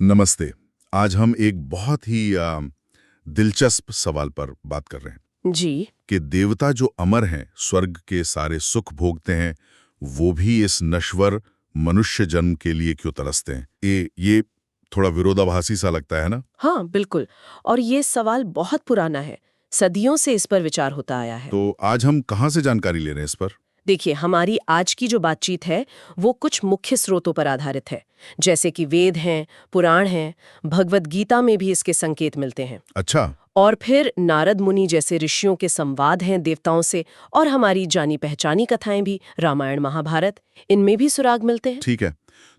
नमस्ते। आज हम एक बहुत ही दिलचस्प सवाल पर बात कर रहे हैं जी। कि देवता जो अमर हैं, स्वर्ग के सारे सुख भोगते हैं, वो भी इस नश्वर मनुष्य जन्म के लिए क्यों तरसते हैं? ये थोड़ा विरोधाभासी सा लगता है ना? हाँ, बिल्कुल। और ये सवाल बहुत पुराना है। सदियों से इस पर विचार होता आया है। तो आज हम कहाँ से जानकारी ले रहे हैं इस पर? देखिए, हमारी आज की जो बातचीत है वो कुछ मुख्य स्रोतों पर आधारित है, जैसे कि वेद हैं, पुराण हैं, भगवत गीता में भी इसके संकेत मिलते हैं। अच्छा। और फिर नारद मुनि जैसे ऋषियों के संवाद हैं देवताओं से, और हमारी जानी पहचानी कथाएं भी, रामायण महाभारत, इनमें भी सुराग मिलते हैं। ठीक है।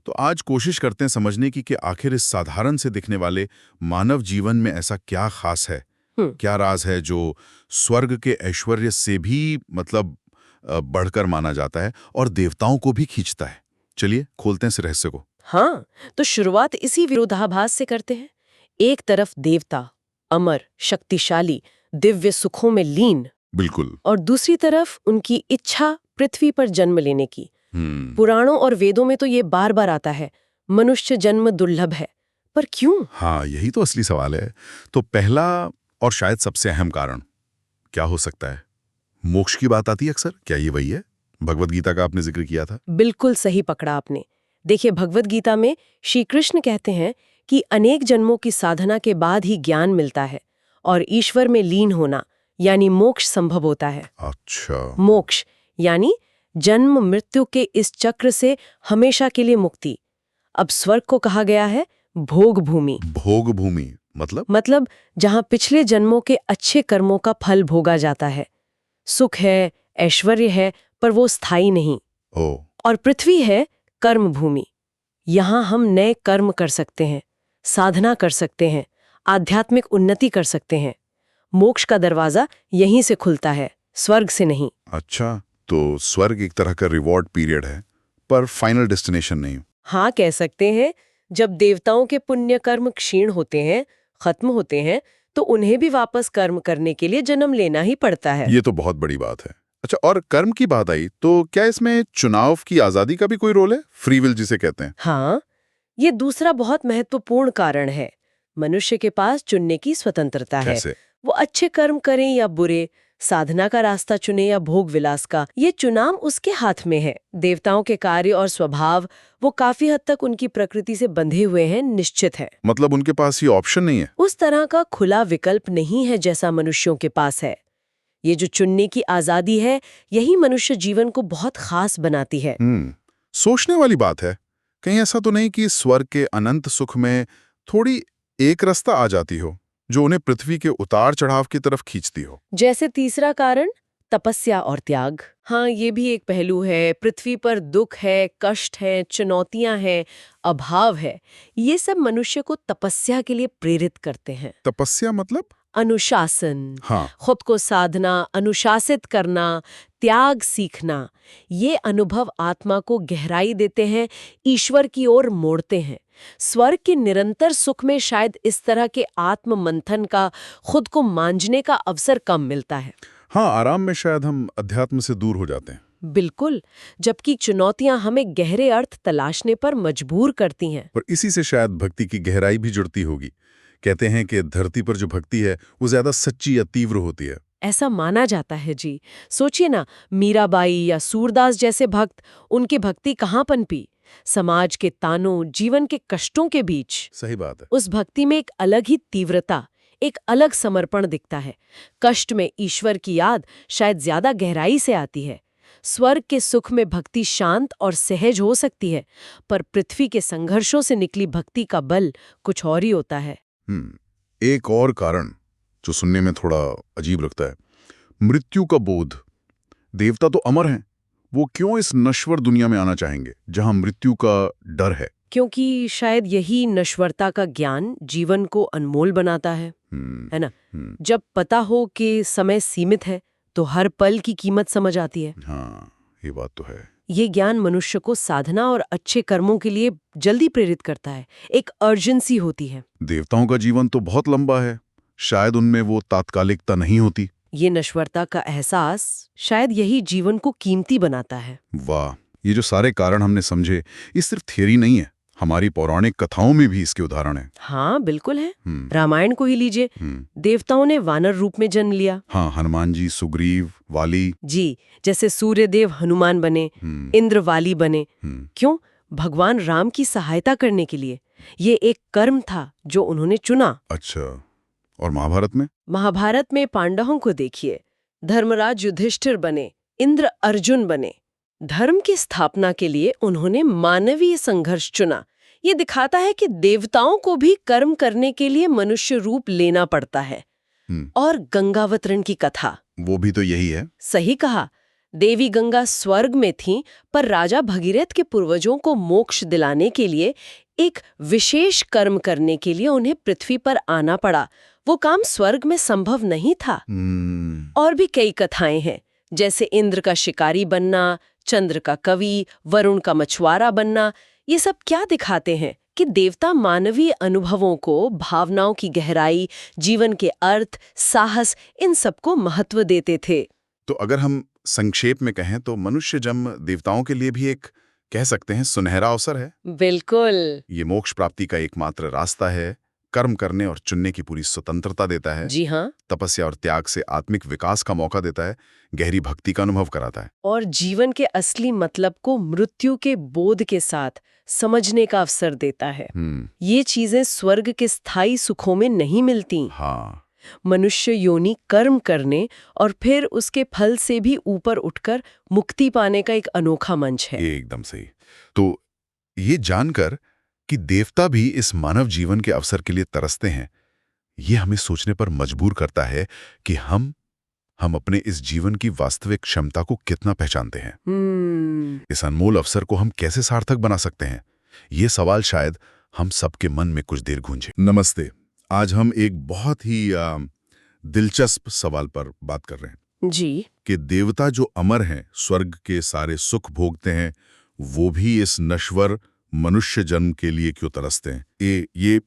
तो आज कोशिश करते हैं समझने की कि आखिर इस साधारण से दिखने वाले मानव जीवन में ऐसा क्या खास है, हम्म। क्या राज है जो स्वर्ग के ऐश्वर्य से भी मतलब बढ़कर माना जाता है और देवताओं को भी खींचता है। चलिए खोलते हैं इस रहस्य को। हाँ, तो शुरुआत इसी विरोधाभास से करते हैं। एक तरफ देवता, अमर, शक्तिशाली, दिव्य सुखों में लीन, बिल्कुल। और दूसरी तरफ उनकी इच्छा पृथ्वी पर जन्म लेने की। हम्म। पुराणों और वेदों में तो ये बार बार आता है, मनुष्य जन्म दुर्लभ है। पर क्यों? हाँ, यही तो असली सवाल है। तो पहला और शायद सबसे अहम कारण क्या हो सकता है? मोक्ष की बात आती है अक्सर, क्या ये वही है? भगवत गीता का आपने जिक्र किया था। बिल्कुल सही पकड़ा आपने। देखिए, भगवत गीता में श्री कृष्ण कहते हैं कि अनेक जन्मों की साधना के बाद ही ज्ञान मिलता है और ईश्वर में लीन होना यानी मोक्ष संभव होता है। अच्छा। मोक्ष यानी जन्म मृत्यु के इस चक्र से हमेशा के लिए मुक्ति। अब स्वर्ग को कहा गया है भोग भूमि। भोग भूमि मतलब जहां पिछले जन्मों के अच्छे कर्मों का फल भोगा जाता है। सुख है, ऐश्वर्य है, पर वो स्थायी नहीं। ओ। और पृथ्वी है कर्म भूमि। यहां हम नए कर्म कर सकते हैं, साधना कर सकते हैं, आध्यात्मिक उन्नति कर सकते हैं। मोक्ष का दरवाजा यहीं से खुलता है, स्वर्ग से नहीं। अच्छा, तो स्वर्ग एक तरह का रिवॉर्ड पीरियड है, पर फाइनल डेस्टिनेशन नहीं। हाँ, कह सकते हैं। जब देवताओं के पुण्य कर्म क्षीण होते हैं, खत्म होते हैं, तो उन्हें भी वापस कर्म करने के लिए जन्म लेना ही पड़ता है। ये तो बहुत बड़ी बात है। अच्छा, और कर्म की बात आई तो क्या इसमें चुनाव की आजादी का भी कोई रोल है? फ्री विल जिसे कहते हैं। हाँ, ये दूसरा बहुत महत्वपूर्ण कारण है। मनुष्य के पास चुनने की स्वतंत्रता है। कैसे? वो अच्छे कर्म करें या बुरे, साधना का रास्ता चुने या भोग विलास का, ये चुनाव उसके हाथ में है। देवताओं के कार्य और स्वभाव वो काफी हद तक उनकी प्रकृति से बंधे हुए हैं, निश्चित है। मतलब उनके पास ये ऑप्शन नहीं है? उस तरह का खुला विकल्प नहीं है जैसा मनुष्यों के पास है। ये जो चुनने की आजादी है, यही मनुष्य जीवन को बहुत खास बनाती है। सोचने वाली बात है। कहीं ऐसा तो नहीं कि स्वर्ग के अनंत सुख में थोड़ी एक रास्ता आ जाती हो जो उन्हें पृथ्वी के उतार चढ़ाव की तरफ खींचती हो? जैसे तीसरा कारण, तपस्या और त्याग। हाँ, ये भी एक पहलू है। पृथ्वी पर दुख है, कष्ट है, चुनौतियां हैं, अभाव है। ये सब मनुष्य को तपस्या के लिए प्रेरित करते हैं। तपस्या मतलब? अनुशासन, हाँ। खुद को साधना, अनुशासित करना, त्याग सीखना। ये अनुभव आत्मा को गहराई देते हैं, ईश्वर की ओर मोड़ते हैं। स्वर्ग के निरंतर सुख में शायद इस तरह के आत्म मंथन का, खुद को मांझने का अवसर कम मिलता है। हाँ, आराम में शायद हम अध्यात्म से दूर हो जाते हैं। बिल्कुल, जबकि चुनौतियां हमें गहरे अर्थ तलाशने पर मजबूर करती हैं। और इसी से शायद भक्ति की गहराई भी जुड़ती होगी। कहते हैं कि धरती पर जो भक्ति है वो ज्यादा सच्ची या तीव्र होती है। ऐसा माना जाता है जी। सोचिए ना, मीराबाई या सूरदास जैसे भक्त, उनकी भक्ति कहाँ पनपी? समाज के तानों, जीवन के कष्टों के बीच। सही बात है। उस भक्ति में एक अलग ही तीव्रता, एक अलग समर्पण दिखता है। कष्ट में ईश्वर की याद शायद ज्यादा गहराई से आती है। स्वर्ग के सुख में भक्ति शांत और सहज हो सकती है, पर पृथ्वी के संघर्षों से निकली भक्ति का बल कुछ और ही होता है। एक और कारण जो सुनने में थोड़ा अजीब लगता है, मृत्यु का बोध। देवता तो अमर हैं, वो क्यों इस नश्वर दुनिया में आना चाहेंगे जहां मृत्यु का डर है? क्योंकि शायद यही नश्वरता का ज्ञान जीवन को अनमोल बनाता है ना? जब पता हो कि समय सीमित है, तो हर पल की कीमत समझ आती है। हाँ, ये बात तो है। ये ज्ञान मनुष्य को साधना और अच्छे कर्मों के लिए जल्दी प्रेरित करता है। एक अर्जेंसी होती है। देवताओं का जीवन तो बहुत लंबा है, शायद उनमें वो तात्कालिकता नहीं होती। ये नश्वरता का एहसास शायद यही जीवन को कीमती बनाता है। वाह, ये जो सारे कारण हमने समझे, ये सिर्फ थियरी नहीं है, हमारी पौराणिक कथाओं में भी इसके उदाहरण हैं। हाँ बिल्कुल है। हम्म, रामायण को ही लीजिए, देवताओं ने वानर रूप में जन्म लिया। हाँ, हनुमान जी, सुग्रीव, वाली। जी, जैसे सूर्यदेव हनुमान बने, इंद्र वाली बने। क्यों? भगवान राम की सहायता करने के लिए। ये एक कर्म था जो उन्होंने चुना। अच्छा, और महाभारत में? महाभारत में पांडवों को देखिए, धर्मराज युधिष्ठिर बने, इंद्र अर्जुन बने। धर्म की स्थापना के लिए उन्होंने मानवीय संघर्ष चुना। ये दिखाता है कि देवताओं को भी कर्म करने के लिए मनुष्य रूप लेना पड़ता है। और गंगावतरण की कथा, वो भी तो यही है। सही कहा। देवी गंगा स्वर्ग में थीं, पर राजा भगीरथ के पूर्वजों को मोक्ष दिलाने के लिए एक विशेष कर्म करने के लिए उन्हें पृथ्वी पर आना पड़ा। वो काम स्वर्ग में संभव नहीं था। और भी कई कथाएं हैं, जैसे इंद्र का शिकारी बनना, चंद्र का कवि, वरुण का मछुआरा बनना। ये सब क्या दिखाते हैं कि देवता मानवीय अनुभवों को, भावनाओं की गहराई, जीवन के अर्थ, साहस, इन सबको महत्व देते थे। तो अगर हम संक्षेप में कहें तो मनुष्य जन्म देवताओं के लिए भी एक, कह सकते हैं, सुनहरा अवसर है। बिल्कुल। ये मोक्ष प्राप्ति का एकमात्र रास्ता है, कर्म करने और चुनने की पूरी स्वतंत्रता देता है। जी हाँ। तपस्या और त्याग से आत्मिक विकास का मौका देता है, गहरी भक्ति का अनुभव कराता है। और जीवन के असली मतलब को मृत्यु के बोध के साथ समझने का अवसर देता है। ये चीजें स्वर्ग के स्थायी सुखों में नहीं मिलती। हाँ, मनुष्य योनि कर्म करने और फिर उसके फल से भी ऊपर उठकर मुक्ति पाने का एक अनोखा मंच है। एकदम सही। तो ये जानकर कि देवता भी इस मानव जीवन के अवसर के लिए तरसते हैं, ये हमें सोचने पर मजबूर करता है कि हम अपने इस जीवन की वास्तविक क्षमता को कितना पहचानते हैं। इस अनमोल अवसर को हम कैसे सार्थक बना सकते हैं? ये सवाल शायद हम सबके मन में कुछ देर गूंजे। नमस्ते। आज हम एक बहुत ही दिलचस्प सवाल पर बात कर रहे हैं जी, कि देवता जो अमर हैं, स्वर्ग के सारे सुख भोगते हैं, वो भी इस नश्वर मनुष्य जन्म के लिए क्यों तरसते हैं? ये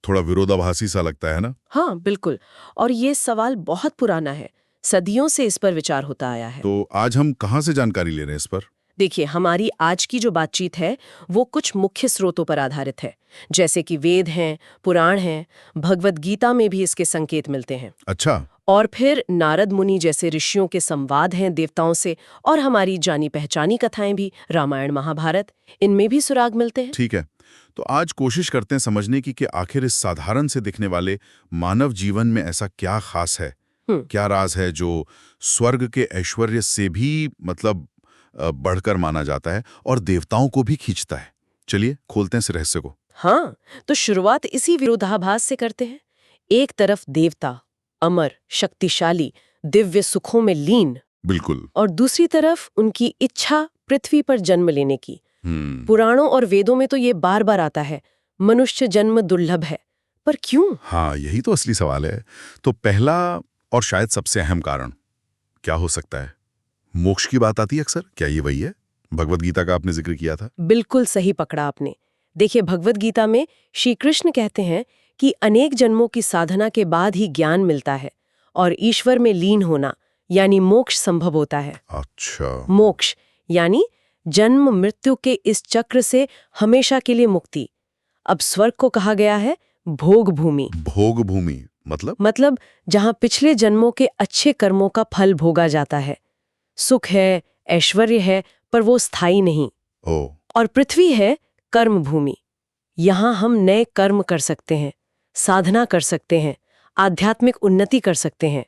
थोड़ा विरोधाभासी सा लगता है ना? हाँ बिल्कुल। और ये सवाल बहुत पुराना है, सदियों से इस पर विचार होता आया है। तो आज हम कहाँ से जानकारी ले रहे हैं इस पर? देखिए, हमारी आज की जो बातचीत है वो कुछ मुख्य स्रोतों पर आधारित है, जैसे कि वेद हैं, पुराण हैं, भगवद गीता में भी इसके संकेत मिलते हैं। अच्छा। और फिर नारद मुनि जैसे ऋषियों के संवाद हैं देवताओं से, और हमारी जानी पहचानी कथाएं भी, रामायण महाभारत, इनमें भी सुराग मिलते हैं। ठीक है, तो आज कोशिश करते हैं समझने की कि आखिर इस साधारण से दिखने वाले मानव जीवन में ऐसा क्या खास है, क्या राज है जो स्वर्ग के ऐश्वर्य से भी बढ़कर माना जाता है और देवताओं को भी खींचता है। चलिए खोलते हैं इस रहस्य को। हाँ, तो शुरुआत इसी विरोधाभास से करते हैं। एक तरफ देवता, अमर, शक्तिशाली, दिव्य सुखों में लीन, बिल्कुल, और दूसरी तरफ उनकी इच्छा पृथ्वी पर जन्म लेने की। पुराणों और वेदों में तो ये बार बार आता है, मनुष्य जन्म दुर्लभ है, पर क्यों? हाँ, यही तो असली सवाल है। तो पहला और शायद सबसे अहम कारण क्या हो सकता है? मोक्ष की बात आती है अक्सर, क्या ये वही है? भगवद गीता का आपने जिक्र किया था। बिल्कुल सही पकड़ा आपने। देखिए, भगवद गीता में श्री कृष्ण कहते हैं कि अनेक जन्मों की साधना के बाद ही ज्ञान मिलता है और ईश्वर में लीन होना यानी मोक्ष संभव होता है। अच्छा। मोक्ष यानी जन्म मृत्यु के इस चक्र से हमेशा के लिए मुक्ति। अब स्वर्ग को कहा गया है भोग भूमि। भोग भूमि मतलब जहां पिछले जन्मों के अच्छे कर्मों का फल भोगा जाता है। सुख है, ऐश्वर्य है, पर वो स्थायी नहीं। और पृथ्वी है कर्म भूमि। यहाँ हम नए कर्म कर सकते हैं, साधना कर सकते हैं, आध्यात्मिक उन्नति कर सकते हैं।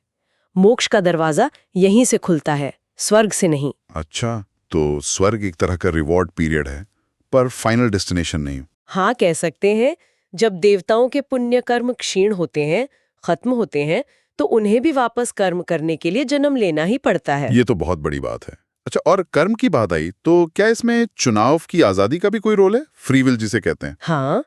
मोक्ष का दरवाजा यहीं से खुलता है, स्वर्ग से नहीं। अच्छा, तो स्वर्ग एक तरह का रिवॉर्ड पीरियड है, पर फाइनल डेस्टिनेशन नहीं। हाँ, कह सकते हैं। जब देवताओं के पुण्य कर्म क्षीण होते हैं, खत्म होते हैं, तो उन्हें भी वापस कर्म करने के लिए जन्म लेना ही पड़ता है। ये तो बहुत बड़ी बात है। अच्छा, और कर्म की बात आई तो क्या इसमें चुनाव की आजादी का भी कोई रोल है? फ्री विल जिसे कहते हैं। हाँ,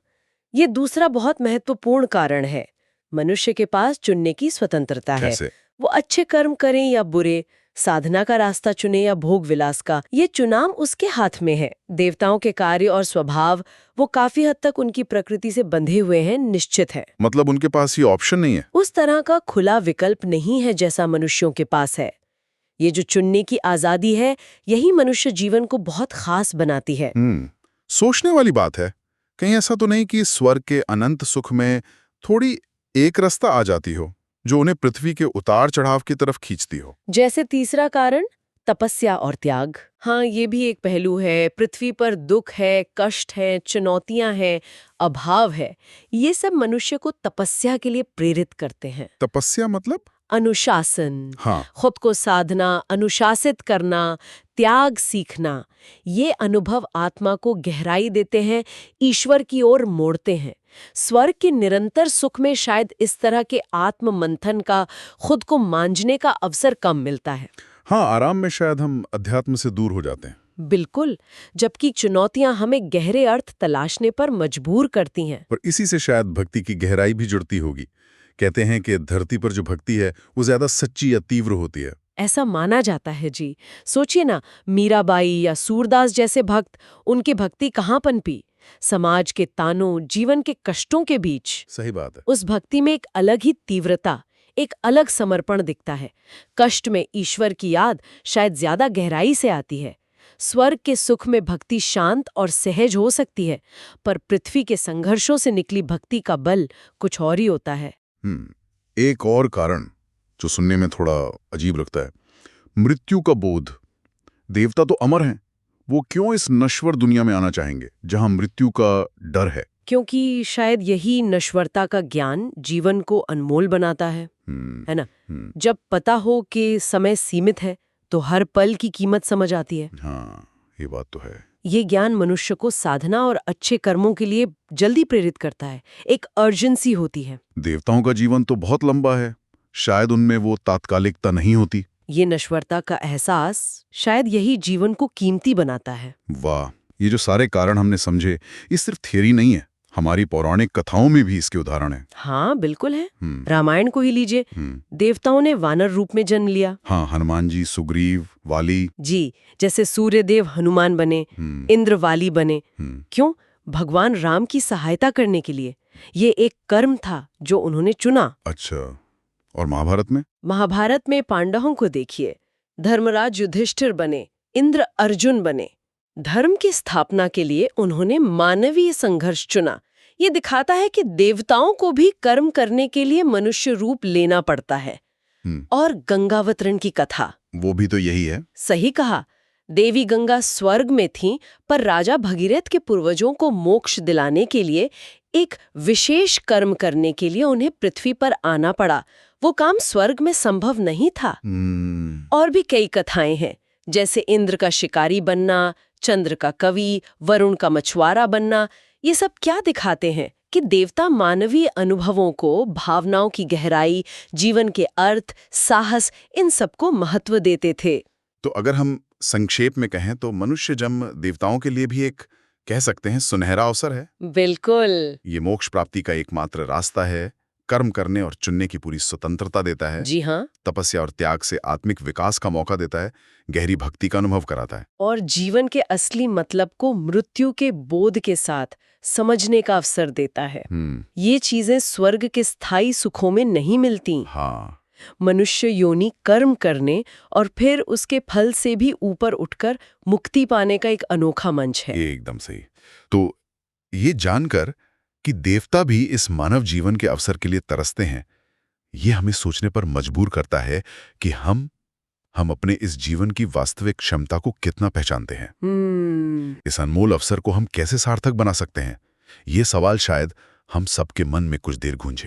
ये दूसरा बहुत महत्वपूर्ण कारण है। मनुष्य के पास चुनने की स्वतंत्रता है। कैसे? वो अच्छे कर्म करें या बुरे, साधना का रास्ता चुने या भोग विलास का, ये चुनाव उसके हाथ में है। देवताओं के कार्य और स्वभाव वो काफी हद तक उनकी प्रकृति से बंधे हुए हैं, निश्चित है। मतलब उनके पास ये ऑप्शन नहीं है? उस तरह का खुला विकल्प नहीं है जैसा मनुष्यों के पास है। ये जो चुनने की आजादी है, यही मनुष्य जीवन को बहुत खास बनाती है। सोचने वाली बात है। कहीं ऐसा तो नहीं कि स्वर्ग के अनंत सुख में थोड़ी एक रास्ता आ जाती हो जो उन्हें पृथ्वी के उतार चढ़ाव की तरफ खींचती हो? जैसे तीसरा कारण तपस्या और त्याग। हाँ, ये भी एक पहलू है। पृथ्वी पर दुख है, कष्ट है, चुनौतियां हैं, अभाव है। ये सब मनुष्य को तपस्या के लिए प्रेरित करते हैं। तपस्या मतलब? अनुशासन, हाँ। खुद को साधना, अनुशासित करना, त्याग सीखना, ये अनुभव आत्मा को गहराई देते हैं, ईश्वर की ओर मोड़ते हैं। स्वर्ग के निरंतर सुख में शायद इस तरह के आत्म मंथन का, खुद को मांझने का अवसर कम मिलता है। हाँ, आराम में शायद हम अध्यात्म से दूर हो जाते हैं। बिल्कुल, जबकि चुनौतियां हमें गहरे अर्थ तलाशने पर मजबूर करती हैं। पर इसी से शायद भक्ति की गहराई भी जुड़ती होगी। कहते हैं कि धरती पर जो भक्ति है वो ज्यादा सच्ची या तीव्र होती है। ऐसा माना जाता है जी। सोचिए ना, मीराबाई या सूरदास जैसे भक्त, उनकी भक्ति कहाँ पनपी? समाज के तानों, जीवन के कष्टों के बीच। सही बात है। उस भक्ति में एक अलग ही तीव्रता, एक अलग समर्पण दिखता है। कष्ट में ईश्वर की याद शायद ज्यादा गहराई से आती है। स्वर्ग के सुख में भक्ति शांत और सहज हो सकती है, पर पृथ्वी के संघर्षों से निकली भक्ति का बल कुछ और ही होता है। एक और कारण जो सुनने में थोड़ा अजीब लगता है, मृत्यु का बोध। देवता तो अमर हैं, वो क्यों इस नश्वर दुनिया में आना चाहेंगे जहां मृत्यु का डर है? क्योंकि शायद यही नश्वरता का ज्ञान जीवन को अनमोल बनाता है ना? जब पता हो कि समय सीमित है तो हर पल की कीमत समझ आती है। हाँ, ये बात तो है। ये ज्ञान मनुष्य को साधना और अच्छे कर्मों के लिए जल्दी प्रेरित करता है। एक अर्जेंसी होती है। देवताओं का जीवन तो बहुत लंबा है, शायद उनमें वो तात्कालिकता नहीं होती। ये नश्वरता का एहसास शायद यही जीवन को कीमती बनाता है। वाह, ये जो सारे कारण हमने समझे, ये सिर्फ थियरी नहीं है, हमारी पौराणिक कथाओं में भी इसके उदाहरण है। हाँ, बिल्कुल है। रामायण को ही लीजिए, देवताओं ने वानर रूप में जन्म लिया। हाँ, हनुमान जी, सुग्रीव, वाली जी, जैसे सूर्यदेव हनुमान बने, इंद्र वाली बने। क्यों? भगवान राम की सहायता करने के लिए। ये एक कर्म था जो उन्होंने चुना। अच्छा, और महाभारत में? महाभारत में पांडवों को देखिए, धर्मराज युधिष्ठिर बने, इंद्र अर्जुन बने। धर्म की स्थापना के लिए उन्होंने मानवीय संघर्ष चुना। ये दिखाता है कि देवताओं को भी कर्म करने के लिए मनुष्य रूप लेना पड़ता है। और गंगावतरण की कथा, वो भी तो यही है। सही कहा। देवी गंगा स्वर्ग में थीं, पर राजा भगीरथ के पूर्वजों को मोक्ष दिलाने के लिए, एक विशेष कर्म करने के लिए उन्हें पृथ्वी पर आना पड़ा। वो काम स्वर्ग में संभव नहीं था। और भी कई कथाएं हैं, जैसे इंद्र का शिकारी बनना, चंद्र का कवि, वरुण का मछुआरा बनना। ये सब क्या दिखाते हैं कि देवता मानवीय अनुभवों को, भावनाओं की गहराई, जीवन के अर्थ, साहस, इन सबको महत्व देते थे। तो अगर हम संक्षेप में कहें तो मनुष्य जन्म देवताओं के लिए भी एक, कह सकते हैं, सुनहरा अवसर है। बिल्कुल। ये मोक्ष प्राप्ति का एकमात्र रास्ता है, कर्म करने और चुनने की पूरी स्वतंत्रता देता है। जी हाँ। तपस्या और त्याग से आत्मिक विकास का मौका देता है, गहरी भक्ति का अनुभव कराता है। और जीवन के असली मतलब को मृत्यु के बोध के साथ समझने का अवसर देता है। ये चीजें स्वर्ग के स्थायी सुखों में नहीं मिलती। हाँ। मनुष्य योनि कर्म करने और फिर उसके फल से भी ऊपर उठकर मुक्ति पाने का एक अनोखा मंच है। एकदम सही। तो ये जानकर कि देवता भी इस मानव जीवन के अवसर के लिए तरसते हैं, ये हमें सोचने पर मजबूर करता है कि हम अपने इस जीवन की वास्तविक क्षमता को कितना पहचानते हैं। इस अनमोल अवसर को हम कैसे सार्थक बना सकते हैं? ये सवाल शायद हम सबके मन में कुछ देर गूंजे।